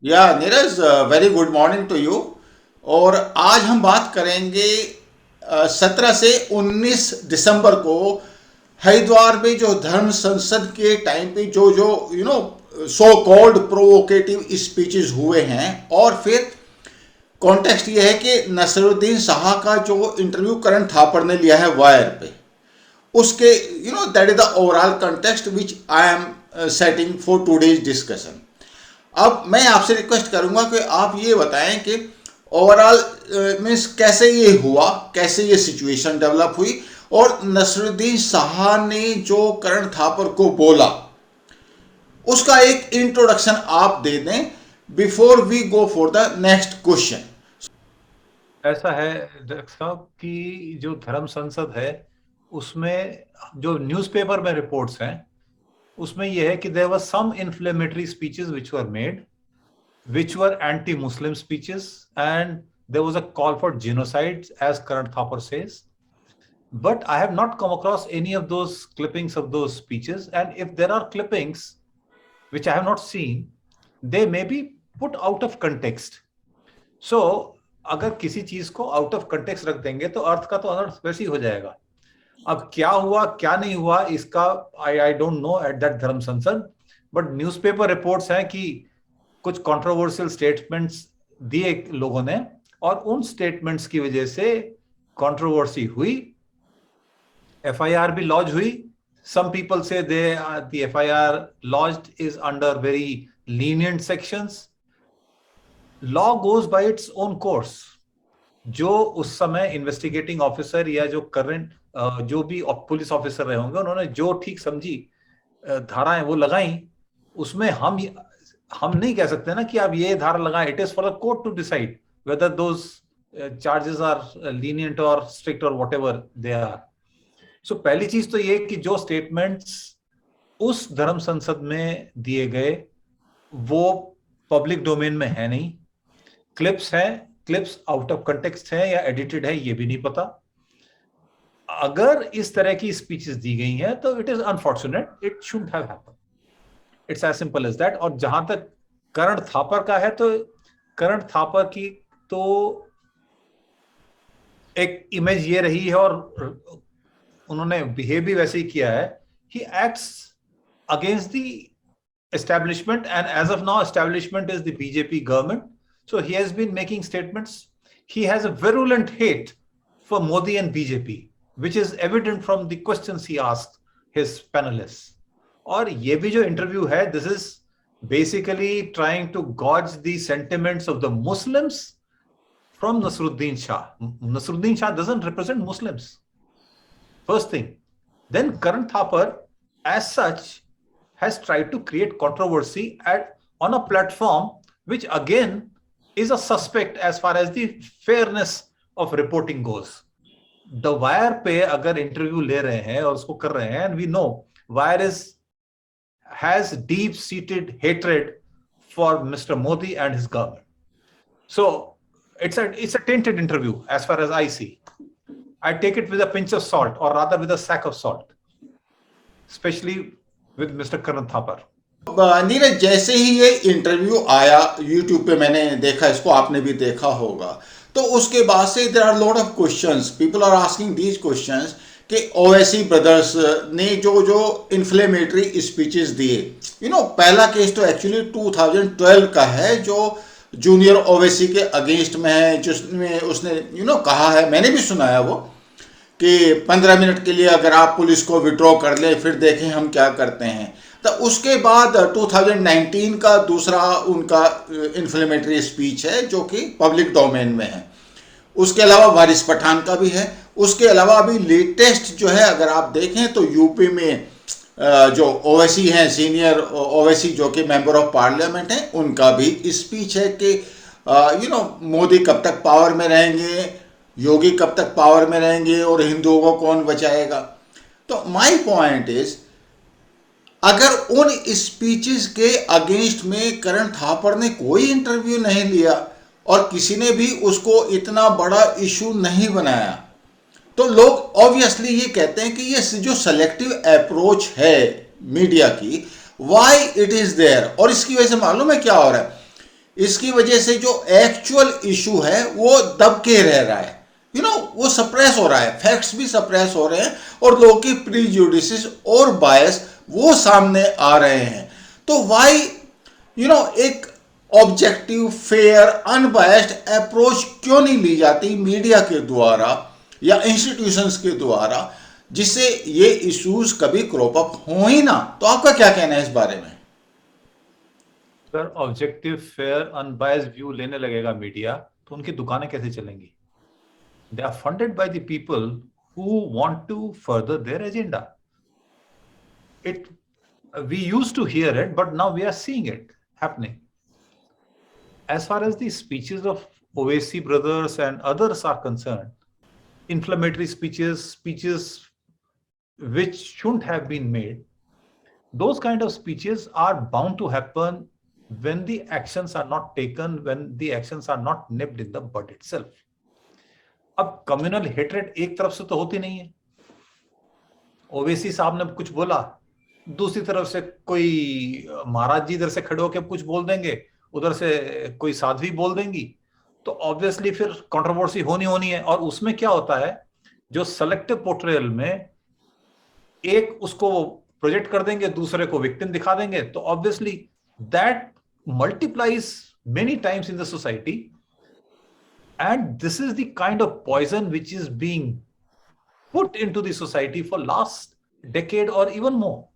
या Neeraj, very good morning to you. और आज हम बात करेंगे 17 से 19 दिसंबर को हरिद्वार में जो धर्म संसद के टाइम पे जो जो सो कॉल्ड प्रोवोकेटिव स्पीचेस हुए हैं। और फिर कॉन्टेक्स्ट ये है कि नसरुद्दीन शाह का जो इंटरव्यू करण थापर ने लिया है वायर पे, उसके that is the overall context which I am setting for today's discussion. अब मैं आपसे रिक्वेस्ट करूंगा कि आप ये बताएं कि ओवरऑल मीन्स कैसे ये हुआ, कैसे ये सिचुएशन डेवलप हुई, और नसरुद्दीन शाह ने जो करण थापर को बोला उसका एक इंट्रोडक्शन आप दे दें before we go for the next question. ऐसा है डॉक्टर साहब कि जो धर्म संसद है उसमें जो न्यूज़पेपर में रिपोर्ट्स हैं उसमें यह है कि there were some inflammatory speeches which were made which were anti-Muslim speeches, and there was a call for genocide, as Karan Thapar says. But I have not come across any of those clippings of those speeches. And if there are clippings which I have not seen, they may be put out of context. So, अगर किसी चीज को out of context रख देंगे तो अर्थ का तो अनर्थ वैसे ही हो जाएगा। अब क्या हुआ क्या नहीं हुआ इसका I don't know at that धर्म संसद, बट न्यूज़पेपर रिपोर्ट्स हैं कि कुछ कंट्रोवर्शियल स्टेटमेंट्स दिए लोगों ने और उन स्टेटमेंट्स की वजह से कंट्रोवर्सी हुई, एफआईआर भी लॉन्च हुई। some people say the FIR lodged is under very lenient sections. Law goes by its own course. जो उस समय इन्वेस्टिगेटिंग ऑफिसर या जो करंट जो भी पुलिस ऑफिसर रहे होंगे उन्होंने जो ठीक समझी धाराएं वो लगाई। उसमें हम नहीं कह सकते ना कि आप ये धारा लगाएं। It is for the court to decide whether those charges are lenient और स्ट्रिक्ट और व्हाटएवर दे आर। सो पहली चीज तो ये कि जो स्टेटमेंट्स उस धर्म संसद में दिए गए वो पब्लिक डोमेन में है नहीं। क्लिप्स हैं, क्लिप्स आउट ऑफ कंटेक्स्ट है या एडिटेड है ये भी नहीं पता। अगर इस तरह की स्पीचेस दी गई हैं तो it is unfortunate, it should have happened. It's as simple as that. और जहां तक करण थापर का है तो करण थापर की तो एक इमेज ये रही है और उन्होंने बिहेव भी वैसे ही किया है। He acts against the establishment, and as of now establishment is the BJP government. So he has been making statements. He has a virulent hate for Modi and BJP, which is evident from the questions he asked his panelists. और ये भी जो interview है, this is basically trying to gauge the sentiments of the Muslims from Nasruddin Shah. Nasruddin Shah doesn't represent Muslims, first thing. Then Karan Thapar as such has tried to create controversy on a platform which again is a suspect as far as the fairness of reporting goes. The Wire पे अगर interview ले रहे हैं और उसको कर रहे हैं, and we know Wire has deep seated hatred for Mr. Modi and his government. So it's a tainted interview as far as I see. I take it with a pinch of salt, or rather with a sack of salt, especially with Mr. Karan Thapar. Neeraj, जैसे ही ये interview आया YouTube पे, मैंने देखा, इसको आपने भी देखा होगा, तो उसके बाद से there are lot of questions, people are asking these questions कि ओवैसी ब्रदर्स ने जो जो इन्फ्लेमेटरी स्पीचेस दिए। पहला केस तो एक्चुअली 2012 का है जो जूनियर ओवैसी के अगेंस्ट में है, जिसमें उसने कहा है, मैंने भी सुना है वो, कि 15 मिनट के लिए अगर आप पुलिस को विड्रॉ कर ले फिर देखें हम क्या करते हैं। तो उसके बाद 2019 का दूसरा उनका इन्फ्लेमेटरी स्पीच है जो कि पब्लिक डोमेन में है। उसके अलावा वारिस पठान का भी है। उसके अलावा अभी लेटेस्ट जो है अगर आप देखें तो यूपी में जो ओवैसी हैं, सीनियर ओवैसी जो कि मेंबर ऑफ पार्लियामेंट हैं, उनका भी स्पीच है कि मोदी कब तक पावर में रहेंगे, योगी कब तक पावर में रहेंगे और हिंदुओं को कौन बचाएगा। तो माय पॉइंट इज, अगर उन स्पीचेस के अगेंस्ट में करण थापर ने कोई इंटरव्यू नहीं लिया और किसी ने भी उसको इतना बड़ा इशू नहीं बनाया, तो लोग ऑब्वियसली ये कहते हैं कि ये जो सेलेक्टिव अप्रोच है मीडिया की, व्हाई इट इज देयर। और इसकी वजह से मालूम है क्या हो रहा है इसकी वजह से जो एक्चुअल इशू है वो दब के रह रहा है, वो सप्रेस हो रहा है, फैक्ट्स भी सप्रेस हो रहे हैं और लोगों की प्रीजुडिसेस और बायस वो सामने आ रहे हैं। तो वाई एक ऑब्जेक्टिव, फेयर, अनबायस्ड अप्रोच क्यों नहीं ली जाती मीडिया के द्वारा या इंस्टीट्यूशंस के द्वारा, जिससे ये इश्यूज कभी क्रॉप अप हो ही ना? तो आपका क्या कहना है इस बारे में? Sir, objective, fair, unbiased view लेने लगेगा मीडिया तो उनकी दुकानें कैसे चलेंगी? They are funded by the people who want to further their agenda. It we used to hear it, but now we are seeing it happening. As far as the speeches of Owaisi brothers and others are concerned, inflammatory speeches which shouldn't have been made, those kind of speeches are bound to happen when the actions are not taken, when the actions are not nipped in the bud itself. अब communal hatred एक तरफ से तो होती नहीं है. ओवैसी साहब ने कुछ बोला, दूसरी तरफ से कोई महाराज जी इधर से खड़े होकर कुछ बोल देंगे, उधर से कोई साध्वी बोल देंगी, तो ऑब्वियसली फिर कंट्रोवर्सी होनी है. और उसमें क्या होता है, जो सेलेक्टिव पोर्ट्रेयल में एक उसको प्रोजेक्ट कर देंगे, दूसरे को विक्टिम दिखा देंगे, तो obviously that multiplies many times in the society. And this is the kind of poison which is being put into the society for last decade or even more.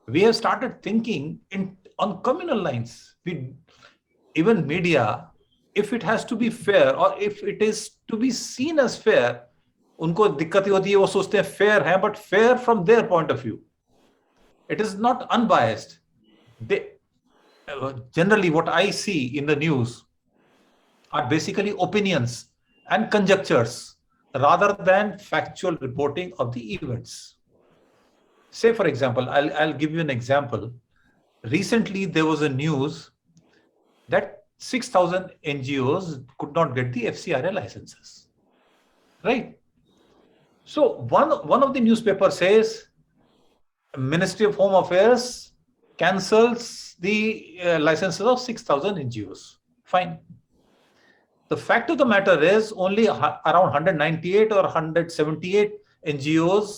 We have started thinking on communal lines. Even media, if it has to be fair or if it is to be seen as fair, उनको दिक्कत होती है, वो सोचते हैं fair है, but fair from their point of view. It is not unbiased. They generally, what I see in the news are basically opinions and conjectures rather than factual reporting of the events. Say, for example, I'll give you an example. Recently, there was a news that 6,000 NGOs could not get the FCRA licenses. Right? So one of the newspaper says, Ministry of Home Affairs cancels the licenses of 6,000 NGOs. Fine. The fact of the matter is only around 198 or 178 NGOs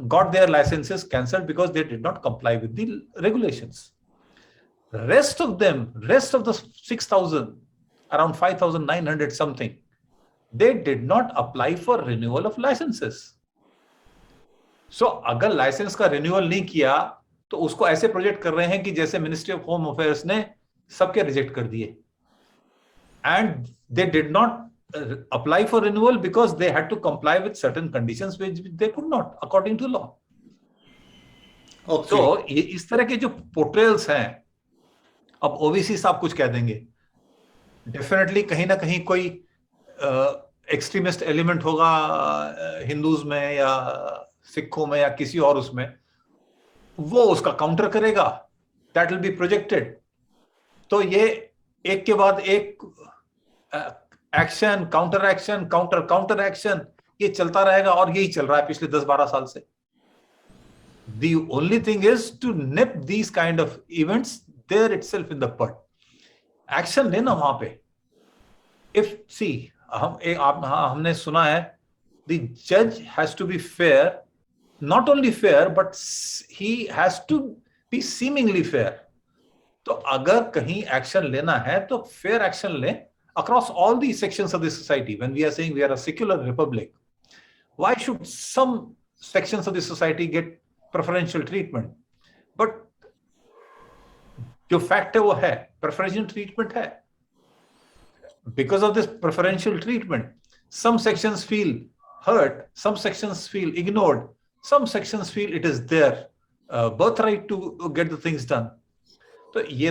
got their licenses cancelled because they did not comply with the regulations. Rest of the 6,000, around 5,900 something, they did not apply for renewal of licenses. So अगर licence का renewal नहीं किया तो उसको ऐसे project कर रहे हैं कि जैसे मिनिस्ट्री ऑफ होम अफेयर्स ने सबके रिजेक्ट कर दिए. And they did not apply for renewal because they had to comply with certain conditions which they could not according to law. Okay. So इस तरह के जो पोर्ट्रेल्स हैं, अब ओवीसी साहब कुछ कह देंगे, डेफिनेटली कहीं ना कहीं कोई एक्सट्रीमिस्ट एलिमेंट होगा हिंदूज में या सिखों में या किसी और उसमें, वो उसका काउंटर करेगा, दैट विल बी प्रोजेक्टेड. तो ये एक के बाद एक action, counter action, counter action, ये चलता रहेगा और यही चल रहा है पिछले 10-12 साल से. The only thing is to nip these kind of events there itself in the bud. Action लेना वहां पे. If see, हमने सुना है, the judge has to be fair, not only fair but he has to be seemingly fair. तो अगर कहीं action लेना है तो फेयर एक्शन लें across all the sections of the society. When we are saying we are a secular republic, why should some sections of the society get preferential treatment? But जो fact है वो है, preferential treatment है. Because of this preferential treatment, some sections feel hurt, some sections feel ignored, some sections feel it is their birthright to get the things done. तो ये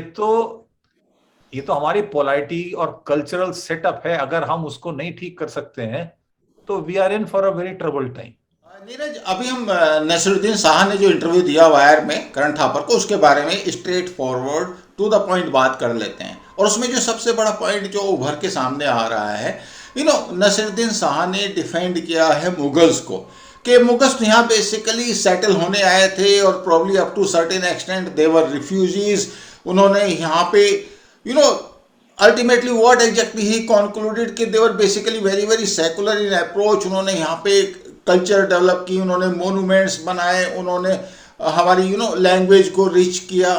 तो हमारी polity और कल्चरल सेटअप है. अगर हम उसको नहीं ठीक कर सकते हैं तो we are in for a very trouble time. Neeraj, अभी हम नसीरुद्दीन शाह ने जो इंटरव्यू दिया वायर में करण थापर को, उसके बारे में straightforward to the point बात कर लेते हैं. और उसमें जो सबसे बड़ा पॉइंट जो उभर के सामने आ रहा है, नसीरुद्दीन शाह ने डिफेंड किया है मुगल्स को, कि मुगल्स यहाँ बेसिकली सेटल होने आए थे और probably up to certain extent they were refugees. उन्होंने यहाँ पे you know, ultimately what exactly he concluded कि they were basically very very secular in approach. उन्होंने यहाँ पे कल्चर डेवलप की, उन्होंने मोनूमेंट्स बनाए, उन्होंने हमारी लैंग्वेज को रिच किया,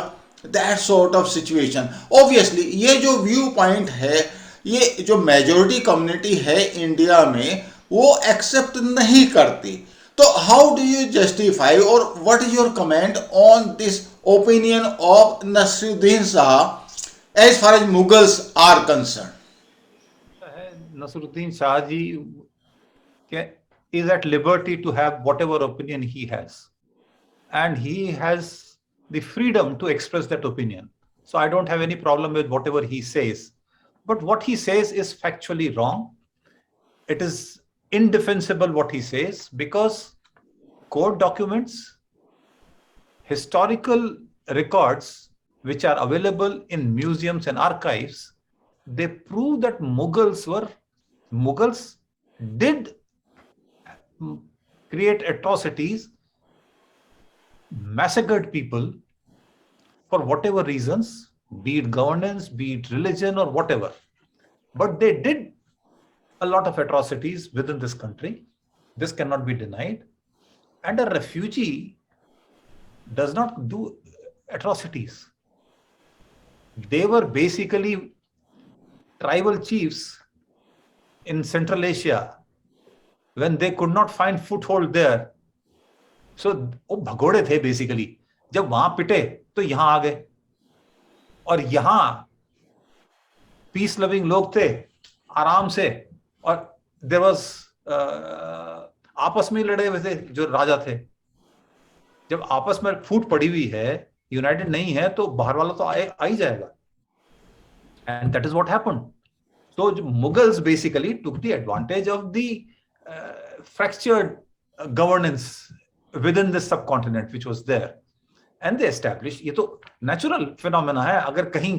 that sort of situation. Obviously ये जो व्यू पॉइंट है, ये जो मेजोरिटी कम्युनिटी है इंडिया में, वो एक्सेप्ट नहीं करती. तो हाउ डू यू जस्टिफाई और what is your comment on this opinion of Naseeruddin Shah as far as Mughals are concerned? Naseeruddin Shah ji is at liberty to have whatever opinion he has, and he has the freedom to express that opinion. So I don't have any problem with whatever he says, but what he says is factually wrong. It is indefensible what he says, because court documents, historical records which are available in museums and archives, they prove that Mughals did create atrocities, massacred people for whatever reasons, be it governance, be it religion, or whatever. But they did a lot of atrocities within this country. This cannot be denied. And a refugee does not do atrocities. They were basically tribal chiefs in Central Asia when they could not find foothold there. So वो भगोड़े थे basically. जब वहां पिटे तो यहां आ गए, और यहां पीस लविंग लोग थे आराम से, और देयर वाज आपस में लड़े हुए थे जो राजा थे. जब आपस में फूट पड़ी हुई है, यूनाइटेड नहीं है, तो बाहर वाला तो आ ही जाएगा. And that is what happened. So Mughals basically took the advantage of the fractured governance within this subcontinent which was there, and they established. ये तो natural phenomena है. अगर कहीं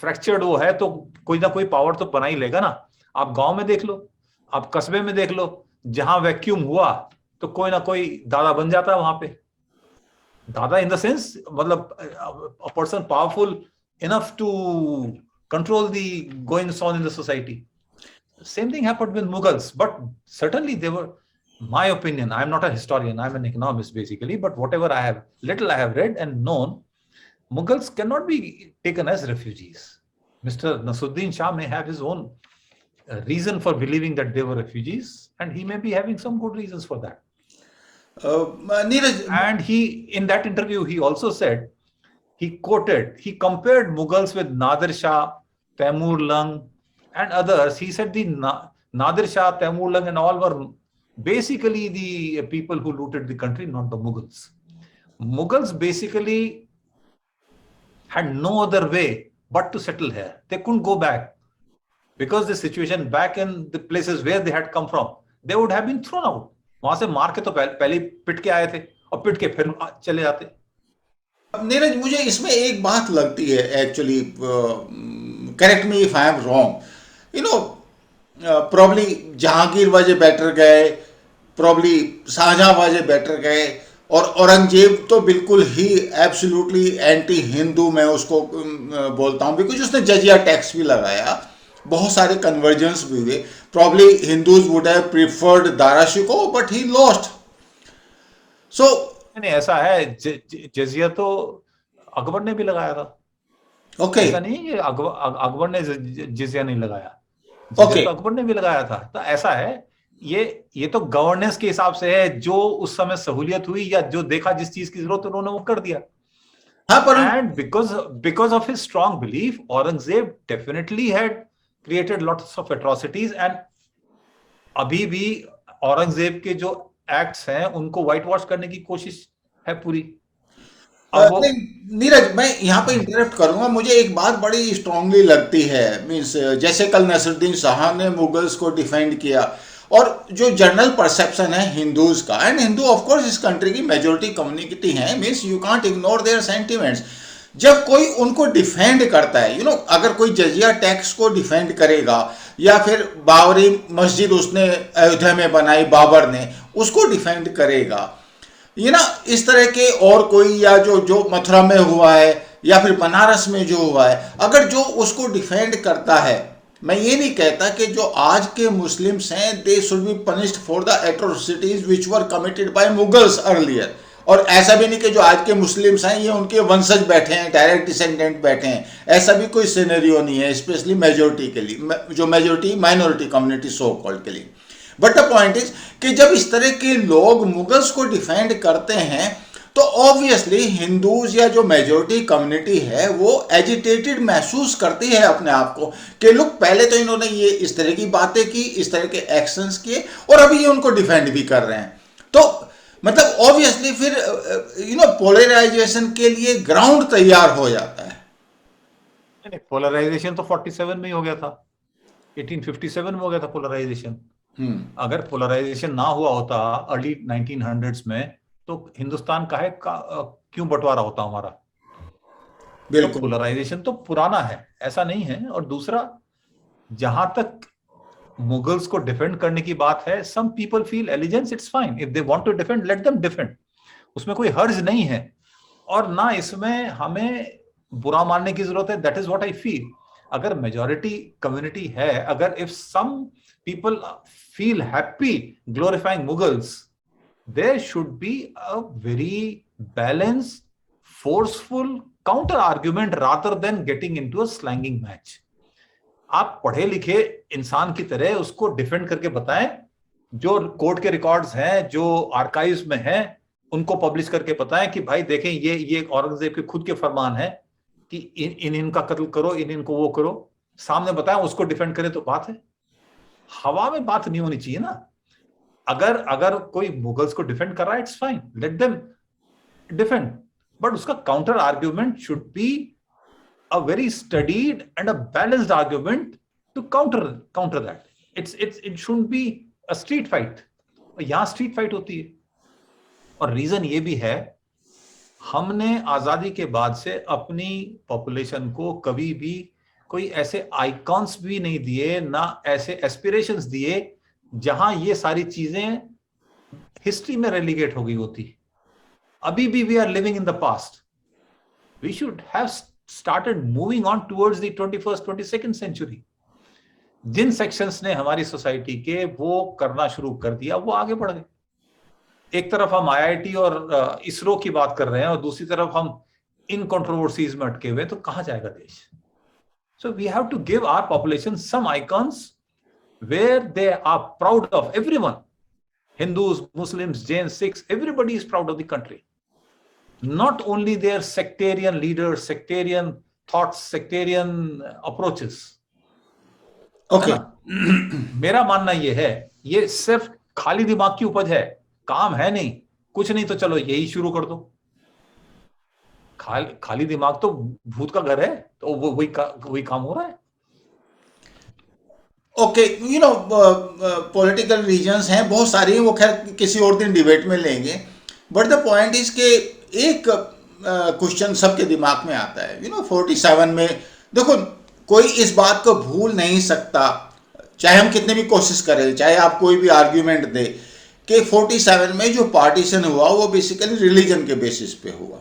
fractured वो है तो कोई ना कोई पावर तो बना ही लेगा ना. आप गांव में देख लो, आप कस्बे में देख लो, जहां वैक्यूम हुआ तो कोई ना कोई दादा बन जाता है वहां पे. दादा इन द सेंस, मतलब a person powerful enough to control the goings on in the society. Same thing happened with Mughals, but certainly they were, my opinion, I'm not a historian, I'm an economist basically, but whatever little I have read and known, Mughals cannot be taken as refugees. Mr. Nasruddin Shah may have his own reason for believing that they were refugees, and he may be having some good reasons for that. Neeraj, and he, in that interview, he also said, he compared Mughals with Nadir Shah, Taimur Lung, and others. He said the Nadir Shah, Taimur Lung, and all were basically the people who looted the country, not the Mughals. Mughals basically had no other way but to settle here. They couldn't go back, because the situation back in the places where they had come from, they would have been thrown out. वहां से मार के तो पहले पिट के आए थे, और पिट के फिर चले जाते. नीरज, मुझे इसमें एक बात लगती है actually, correct me if I am wrong, probably Jahangir वाजे बेटर गए, प्रॉब्ली शाहजहां वाजे बेटर गए, और औरंगजेब तो बिल्कुल ही एब्सोल्युटली एंटी हिंदू मैं उसको बोलता हूं, बिकॉज उसने जजिया टैक्स भी लगाया, बहुत सारे कन्वर्जन्स भी हुए. Probably Hindus would have preferred Dara Shikoh, but he lost. So नहीं, ऐसा है, जजिया तो अकबर ने भी लगाया था. ओके, ऐसा नहीं है अकबर ने जजिया नहीं लगाया. ओके, तो अकबर ने भी लगाया था. तो ऐसा है, ये तो गवर्नेंस के हिसाब से है, जो उस समय सहूलियत हुई या जो देखा जिस चीज की जरूरत उन्होंने वो कर दिया. हाँ, पर and because of his strong belief, Aurangzeb definitely had created lots of atrocities, and अभी भी औरंगजेब के जो एक्ट्स हैं उनको व्हाइट वॉश करने की कोशिश है पूरी. नीरज, मैं यहाँ पे इंटरप्ट करूंगा. मुझे एक बात बड़ी स्ट्रांगली लगती है, मींस जैसे कल नसरुद्दीन शाह ने मुगल्स को डिफेंड किया, और जो जनरल परसेप्शन है हिंदूज का, एंड हिंदू ऑफ कोर्स इस कंट्री की मेजोरिटी कम्युनिटी है, means you can't ignore their sentiments. जब कोई उनको डिफेंड करता है, अगर कोई जजिया टैक्स को डिफेंड करेगा, या फिर बाबरी मस्जिद उसने अयोध्या में बनाई बाबर ने, उसको डिफेंड करेगा, इस तरह के, और कोई, या जो मथुरा में हुआ है, या फिर बनारस में जो हुआ है, अगर जो उसको डिफेंड करता है, मैं ये नहीं कहता कि जो आज के मुस्लिम्स हैं they should be punished for the atrocities which were committed by Mughals earlier, और ऐसा भी नहीं कि जो आज के मुस्लिम्स हैं ये उनके वंशज बैठे हैं, डायरेक्ट डिसेंडेंट बैठे हैं, ऐसा भी कोई सिनेरियो नहीं है, स्पेशली मेजोरिटी के लिए, जो majority minority community so called के लिए। बट द पॉइंट इज कि जब इस तरह के लोग मुगल्स को डिफेंड करते हैं तो ऑब्वियसली हिंदूज या जो मेजोरिटी कम्युनिटी है वो एजिटेटेड महसूस करती है अपने आप को कि लोग पहले तो इन्होंने ये इस तरह की बातें की, इस तरह के एक्शंस किए, और अभी ये उनको डिफेंड भी कर रहे हैं। तो मतलब ऑब्वियसली फिर पोलराइजेशन के लिए ग्राउंड तैयार हो जाता है। पोलराइजेशन तो 47 में ही हो गया था, 1857 में हो गया था पोलराइजेशन। अगर पोलराइजेशन ना हुआ होता अर्ली 1900s में तो हिंदुस्तान क्यों बंटवारा होता हमारा? तो पोलराइजेशन तो पुराना है, ऐसा नहीं है। और दूसरा, जहां तक मुगल्स को डिफेंड करने की बात है, some people feel allegiance, it's fine, if they want to defend let them defend, उसमें कोई हर्ज नहीं है, और ना इसमें हमें बुरा मानने की जरूरत है। That is what I feel. अगर मेजॉरिटी कम्युनिटी है, अगर if some people feel happy glorifying Mughals, there should be a very balanced, forceful counter argument rather than getting into a slanging match. आप पढ़े लिखे इंसान की तरह उसको डिफेंड करके बताएं, जो कोर्ट के रिकॉर्ड्स हैं, जो आर्काइव्स में हैं, उनको पब्लिश करके बताएं कि भाई देखें ये औरंगजेब के खुद के फरमान है कि इनका कत्ल करो, इनको वो करो, सामने बताएं, उसको डिफेंड करें तो बात है। हवा में बात नहीं होनी चाहिए ना। अगर कोई मुगल्स को डिफेंड कर रहा है, it's fine, let them defend, but उसका counter argument should be a very studied and a balanced argument to counter that. It should be a street fight. यहां स्ट्रीट फाइट होती है। और रीजन ये भी है, हमने आजादी के बाद से अपनी पॉपुलेशन को कभी भी कोई ऐसे आइकॉन्स भी नहीं दिए, ना ऐसे एस्पिरेशंस दिए जहां ये सारी चीजें हिस्ट्री में रेलीगेट हो गई होती। अभी भी we are living in the past. We should have started moving on towards the 21st 22nd century. जिन सेक्शंस ने हमारी सोसाइटी के वो करना शुरू कर दिया, वो आगे बढ़ गए। एक तरफ हम आईआईटी और इसरो की बात कर रहे हैं और दूसरी तरफ हम इन कंट्रोवर्सीज में अटके हुए, तो कहां जाएगा देश? So we have to give our population some icons where they are proud of, everyone, Hindus, Muslims, Jains, Sikhs, everybody is proud of the country, not only their sectarian leaders, sectarian thoughts, sectarian approaches. Okay. मेरा मानना ये है, ये सिर्फ खाली दिमाग की उपज है, काम है नहीं, कुछ नहीं तो चलो यही शुरू कर दो। खाली दिमाग तो भूत का घर है, तो वो वही काम हो रहा है। ओके, पॉलिटिकल रीजंस हैं बहुत सारी हैं, वो खैर किसी और दिन डिबेट में लेंगे। बट द पॉइंट इज के एक क्वेश्चन सबके दिमाग में आता है, 47 में देखो, कोई इस बात को भूल नहीं सकता, चाहे हम कितने भी कोशिश करें, चाहे आप कोई भी आर्ग्यूमेंट दे, कि 47 में जो पार्टीशन हुआ वो बेसिकली रिलीजन के बेसिस पे हुआ।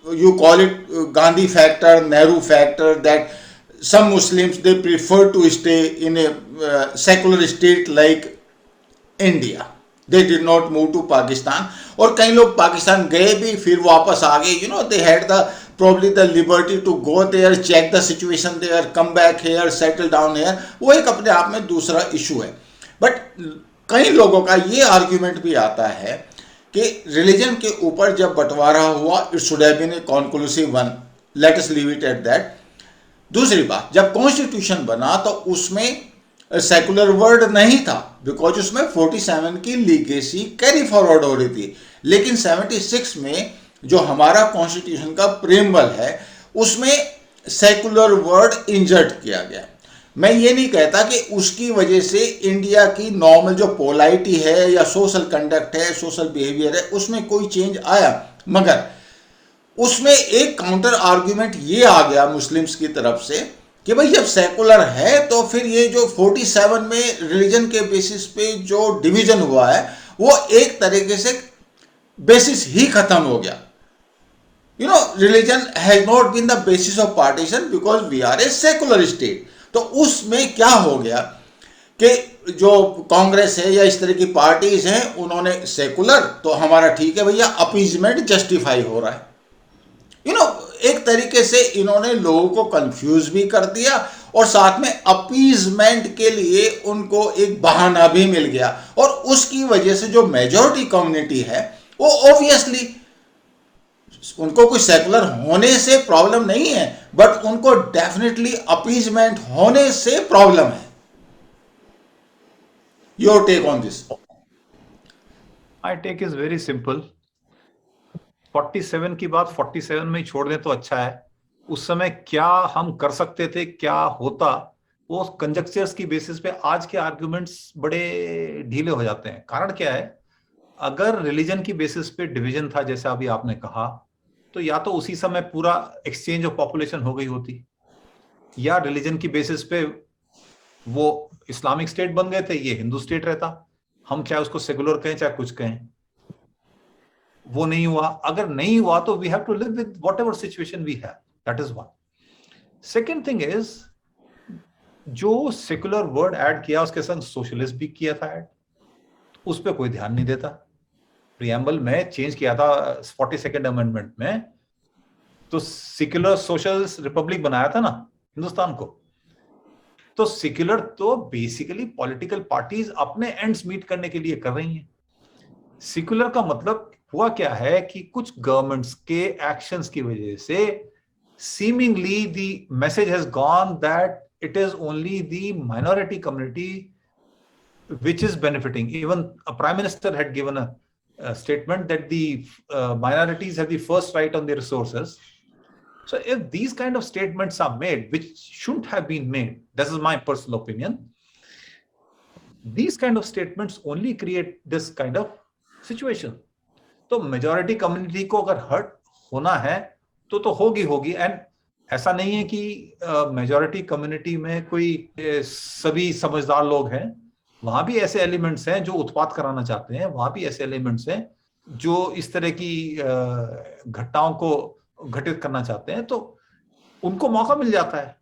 You call it Gandhi factor, Nehru factor, that some Muslims they prefer to stay in a secular state like India. They did not move to Pakistan. और कई लोग पाकिस्तान गए भी, फिर वापस आ गए। They had probably the liberty to go there, check the situation there, come back here, settle down here. वो एक अपने आप में दूसरा इशू है। बट कई लोगों का ये आर्ग्यूमेंट भी आता है कि रिलीजन के ऊपर जब बंटवारा हुआ, it should have been a conclusive one, let us leave it at that. दूसरी बात, जब कॉन्स्टिट्यूशन बना तो उसमें सेकुलर वर्ड नहीं था, बिकॉज उसमें 47 की लीगेसी कैरी फॉरवर्ड हो रही थी। लेकिन 76 में जो हमारा कॉन्स्टिट्यूशन का प्रीएम्बल है, उसमें सेकुलर वर्ड इंजर्ट किया गया। मैं ये नहीं कहता कि उसकी वजह से इंडिया की नॉर्मल जो पोलाइटी है या सोशल कंडक्ट है, सोशल बिहेवियर है, उसमें कोई चेंज आया, मगर उसमें एक काउंटर आर्ग्यूमेंट ये आ गया मुस्लिम्स की तरफ से कि भाई जब सेकुलर है तो फिर ये जो 47 में रिलीजन के बेसिस पे जो डिवीजन हुआ है वो एक तरीके से बेसिस ही खत्म हो गया। Religion has not been the basis of partition because we are a secular state. तो उसमें क्या हो गया कि जो कांग्रेस है या इस तरह की पार्टीज हैं, उन्होंने सेकुलर तो हमारा ठीक है भैया, अपीजमेंट जस्टिफाई हो रहा है। यू नो एक तरीके से इन्होंने लोगों को कंफ्यूज भी कर दिया और साथ में अपीजमेंट के लिए उनको एक बहाना भी मिल गया, और उसकी वजह से जो मेजॉरिटी कम्युनिटी है वो ऑब्वियसली, उनको कोई सेकुलर होने से प्रॉब्लम नहीं है, बट उनको डेफिनेटली अपीजमेंट होने से प्रॉब्लम है। Your take on this? My take is very simple. 47 की बात 47 में ही छोड़ दें तो अच्छा है। उस समय क्या हम कर सकते थे, क्या होता, वो कंजक्चर्स की बेसिस पे आज के आर्गुमेंट्स बड़े ढीले हो जाते हैं। कारण क्या है, अगर रिलीजन की बेसिस पे डिवीजन था जैसा अभी आपने कहा, तो या तो उसी समय पूरा एक्सचेंज ऑफ पॉपुलेशन हो गई होती, या रिलीजन की बेसिस पे वो इस्लामिक स्टेट बन गए थे, ये हिंदू स्टेट रहता। हम चाहे उसको सेकुलर कहें चाहे कुछ कहें, वो नहीं हुआ। अगर नहीं हुआ तो we have to live with whatever situation we have, that is one. Second thing is, जो सेकुलर वर्ड ऐड किया उसके संग सोशलिस्ट भी किया था ऐड, उस पर कोई ध्यान नहीं देता। प्रियम्बल में चेंज किया था 42nd अमेंडमेंट में, तो सेक्युलर सोशलिस्ट रिपब्लिक बनाया था ना हिंदुस्तान को। तो सेक्युलर तो बेसिकली पॉलिटिकल पार्टीज अपने एंड्स मीट करने के लिए कर रही हैं। सेक्युलर का मतलब हुआ क्या है कि कुछ गवर्नमेंट्स के एक्शंस की वजह से seemingly the message has gone that it is only the minority community which is benefiting. Even a prime minister had given a statement that the minorities have the first right on the resources. So if these kind of statements are made, which shouldn't have been made, this is my personal opinion, these kind of statements only create this kind of situation. तो majority community को अगर hurt होना है तो होगी। And ऐसा नहीं है कि मेजॉरिटी कम्युनिटी में कोई सभी समझदार लोग हैं। वहां भी ऐसे एलिमेंट्स हैं जो उत्पात कराना चाहते हैं, वहां भी ऐसे एलिमेंट्स हैं जो इस तरह की घटनाओं को घटित करना चाहते हैं, तो उनको मौका मिल जाता है।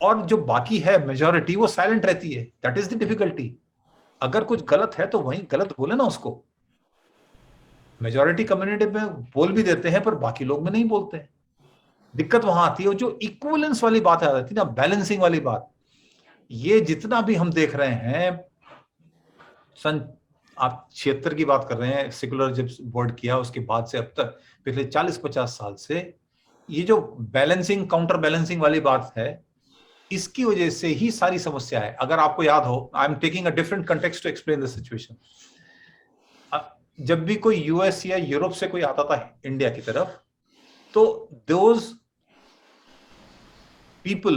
और जो बाकी है मेजॉरिटी, वो साइलेंट रहती है। That is the difficulty. अगर कुछ गलत है तो वहीं गलत बोले ना उसको। मेजॉरिटी कम्युनिटी में बोल भी देते हैं पर बाकी लोग में नहीं बोलते हैं। दिक्कत वहां आती है। जो इक्विवेलेंस वाली बात आ जाती है ना, बैलेंसिंग वाली बात, ये जितना भी हम देख रहे हैं, सन आप 76 की बात कर रहे हैं, सेकुलर जब वर्ड किया उसके बाद से अब तक पिछले 40-50 साल से ये जो बैलेंसिंग काउंटर बैलेंसिंग वाली बात है, इसकी वजह से ही सारी समस्या है। अगर आपको याद हो, I am taking a different context to explain the situation. जब भी कोई यूएस या यूरोप से कोई आता था इंडिया की तरफ, तो those people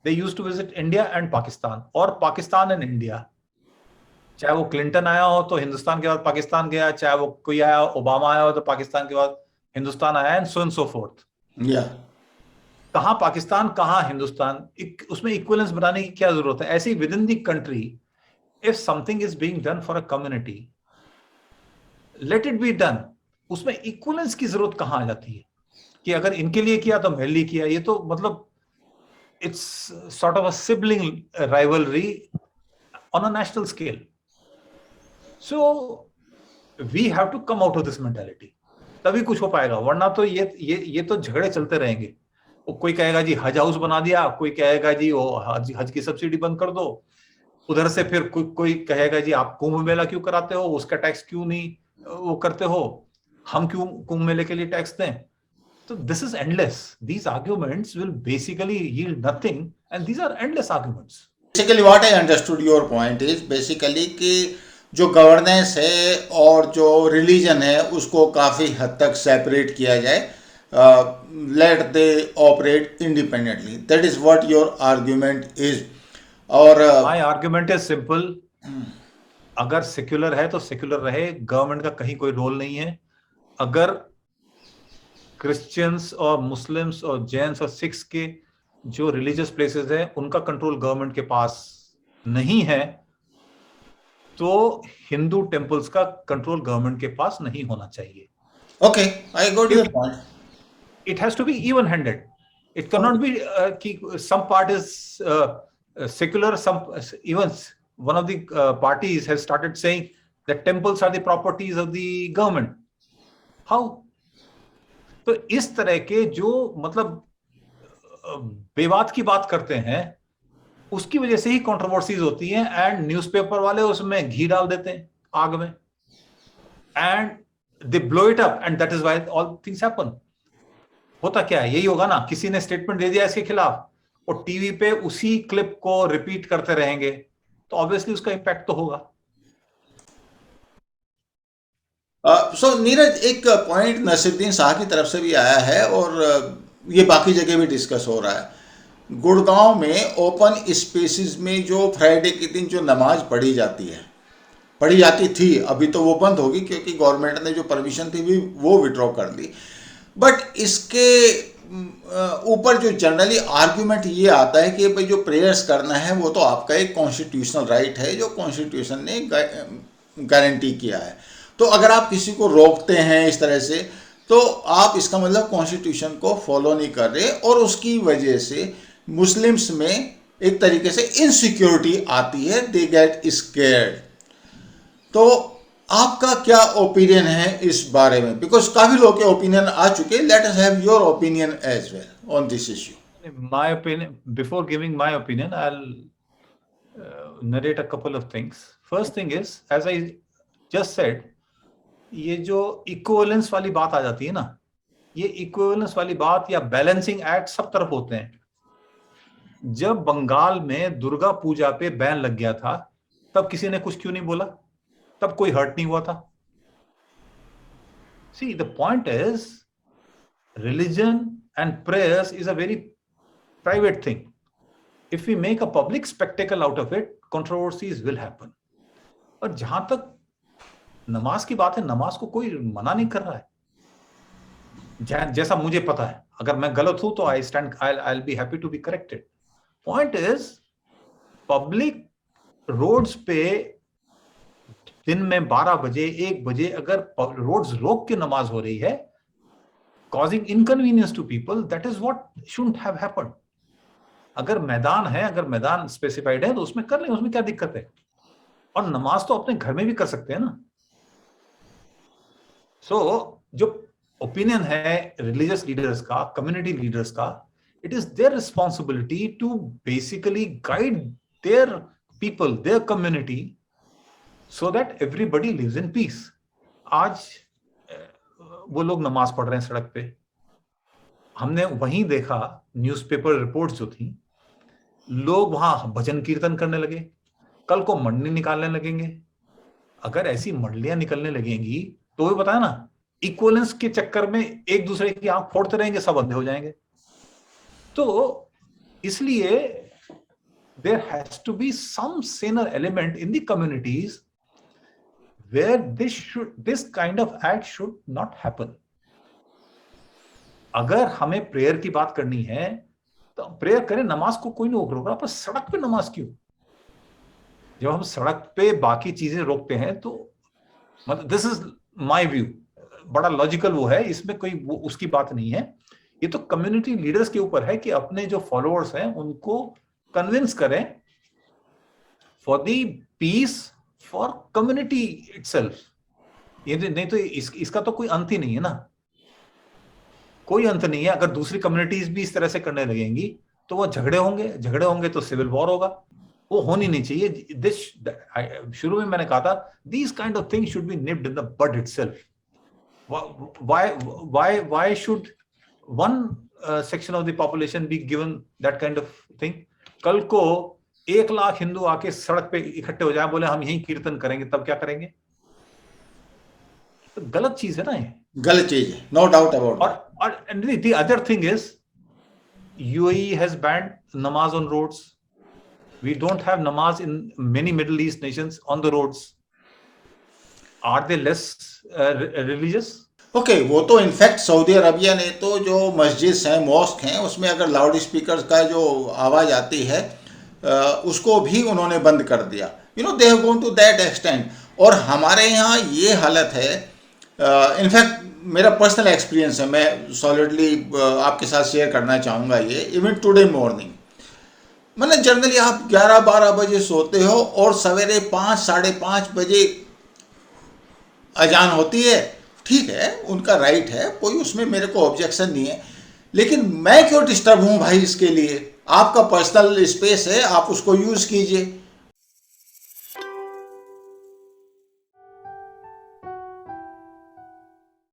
they used to visit India and Pakistan, और पाकिस्तान एंड इंडिया। चाहे वो क्लिंटन आया हो तो हिंदुस्तान के बाद पाकिस्तान गया, चाहे वो कोई आया, ओबामा आया हो तो पाकिस्तान के बाद हिंदुस्तान आया, and so and so fourth. कहां पाकिस्तान, कहां हिंदुस्तान, उसमें इक्विवेलेंस बनाने की क्या जरूरत है? ऐसे ही within the country, if something is being done for a community, let it be done. उसमें इक्विवेलेंस की जरूरत कहां आ जाती है कि अगर इनके लिए किया तो मेरे लिए किया? ये तो मतलब it's sort of a sibling rivalry on a national scale. So we have to come out of this mentality, तभी कुछ हो पाएगा। वरना तो ये तो झगड़े चलते रहेंगे। कोई कहेगा जी हज हाउस बना दिया, कोई कहेगा जी वो हज की सब्सिडी बंद कर दो, उधर से फिर कोई कहेगा जी आप कुंभ मेला क्यों कराते हो, उसका टैक्स क्यों नहीं वो करते हो, हम क्यों कुंभ मेले के लिए टैक्स दें? तो this is endless. These arguments will basically yield nothing, and these are endless arguments. Basically what I understood your point is basically कि जो गवर्नेंस है और जो रिलीजन है उसको काफ़ी हद तक सेपरेट किया जाए, let they operate independently. That is what your argument is. और माय आर्ग्यूमेंट इज सिंपल, अगर सेक्युलर है तो सेक्युलर रहे, गवर्नमेंट का कहीं कोई रोल नहीं है। अगर क्रिश्चियंस और मुस्लिम्स और जैन्स और सिख्स के जो रिलीजियस प्लेसेस है उनका कंट्रोल गवर्नमेंट के पास नहीं है, तो हिंदू टेम्पल्स का कंट्रोल गवर्नमेंट के पास नहीं होना चाहिए। Okay, I got your point. it has to be even-handed. It cannot be some part is secular, some even one of the parties has started saying that temples are the properties of the government. How? तो इस तरह के जो मतलब बेबात की बात करते हैं, उसकी वजह से ही कंट्रोवर्सीज होती हैं, एंड न्यूज़पेपर वाले उसमें घी डाल देते हैं आग में, and they blow it up, and that is why all things happen. होता क्या है, यही होगा ना, किसी ने स्टेटमेंट दे दिया इसके खिलाफ और टीवी पे उसी क्लिप को रिपीट करते रहेंगे, तो ऑब्वियसली उसका इम्पैक्ट तो होगा. सो नीरज, एक पॉइंट नसीरुद्दीन शाह की तरफ से भी आया है और ये बाकी जगह भी डिस्कस हो रहा है. गुड़गांव में ओपन स्पेसिस में जो फ्राइडे के दिन जो नमाज पढ़ी जाती थी, अभी तो वो बंद होगी क्योंकि गवर्नमेंट ने जो परमिशन थी वो विड्रॉ कर ली. बट इसके ऊपर जो जनरली आर्ग्यूमेंट ये आता है कि भाई जो प्रेयर्स करना है वो तो आपका एक कॉन्स्टिट्यूशनल राइट है जो कॉन्स्टिट्यूशन ने गारंटी किया है. तो अगर आप किसी को रोकते हैं इस तरह से, तो आप इसका मतलब कॉन्स्टिट्यूशन को फॉलो नहीं कर रहे, और उसकी वजह से मुस्लिम्स में एक तरीके से इनसिक्योरिटी आती है, दे गेट स्केर्ड. तो आपका क्या ओपिनियन है इस बारे में? बिकॉज काफी लोग के ओपिनियन आ चुके. Let us have your opinion as well on this issue. My opinion, before giving my opinion, I'll narrate a couple of things. First thing is, as I just said, ये जो equivalence वाली बात आ जाती है ना, ये इक्विवेलेंस वाली बात या बैलेंसिंग एक्ट सब तरफ होते हैं. जब बंगाल में दुर्गा पूजा पे बैन लग गया था, तब किसी ने कुछ क्यों नहीं बोला? तब कोई हर्ट नहीं हुआ था. See, the point is, religion and prayers is a very private thing. If we make a public spectacle out of it, controversies will happen. और जहां तक नमाज की बात है, नमाज को कोई मना नहीं कर रहा है, जैसा मुझे पता है. अगर मैं गलत हूं तो I'll be happy to be corrected. Point is, public roads पे दिन में 12 बजे 1 बजे अगर रोड्स रोक के नमाज हो रही है, causing inconvenience to people, that is what shouldn't have happened. अगर मैदान है, अगर मैदान स्पेसिफाइड है तो उसमें कर लें, उसमें क्या दिक्कत है? और नमाज तो अपने घर में भी कर सकते हैं ना. सो जो ओपिनियन है रिलीजियस लीडर्स का, कम्युनिटी लीडर्स का, it is their responsibility to basically guide their people, their community, so that everybody lives in peace. आज वो लोग नमाज पढ़ रहे हैं सड़क पे, हमने वहीं देखा न्यूज़पेपर रिपोर्ट्स जो थी, लोग वहां भजन कीर्तन करने लगे, कल को मंडली निकालने लगेंगे. अगर ऐसी मंडलियां निकलने लगेंगी तो वो बताया ना, इक्वलेंस के चक्कर में एक दूसरे की आंख फोड़ते रहेंगे, सब अंधे हो जाएंगे. तो इसलिए there has to be some saner element in the communities where this kind of act should not happen. अगर हमें प्रेयर की बात करनी है तो प्रेयर करें, नमाज को कोई नहीं रोक रहा, पर सड़क पे नमाज क्यों? जब हम सड़क पे बाकी चीजें रोकते हैं तो मतलब दिस इज माय व्यू, बड़ा लॉजिकल वो है, इसमें कोई उसकी बात नहीं है. ये तो कम्युनिटी लीडर्स के ऊपर है कि अपने जो फॉलोअर्स हैं उनको कन्विंस करें for the peace for community itself. ये नहीं तो इसका तो कोई अंत ही नहीं है ना, कोई अंत नहीं है. अगर दूसरी कम्युनिटीज भी इस तरह से करने लगेंगी तो वो झगड़े होंगे तो सिविल वॉर होगा. वो होनी नहीं चाहिए. शुरू में मैंने कहा था, these kind of things should be nipped in the bud itself. Why should one section of the population be given that kind of thing? कल को 1 लाख हिंदू आके सड़क पे इकट्ठे हो जाए, बोले हम यहीं कीर्तन करेंगे, तब क्या करेंगे? तो गलत चीज है ना, ये गलत चीज है, नो डाउट अबाउट. और the other thing is, UAE has banned namaz on roads. We don't have namaz in many Middle East nations on the roads. Are they less religious? Okay, वो तो इनफैक्ट सऊदी अरबिया ने तो जो मस्जिद हैं, mask हैं, उसमें अगर लाउड स्पीकर का जो आवाज़ आती है उसको भी उन्होंने बंद कर दिया. They have gone to that extent. और हमारे यहाँ ये हालत है, इनफैक्ट मेरा पर्सनल एक्सपीरियंस है, मैं सॉलिडली आपके साथ शेयर करना चाहूँगा ये। इवन टुडे मॉर्निंग, मतलब जनरली आप 11-12 बजे सोते हो और सवेरे 5 साढ़े 5 बजे अजान होती है, ठीक है, उनका राइट है, कोई उसमें मेरे को ऑब्जेक्शन नहीं है, लेकिन मैं क्यों डिस्टर्ब हूँ भाई इसके लिए? आपका पर्सनल स्पेस है, आप उसको यूज़ कीजिए।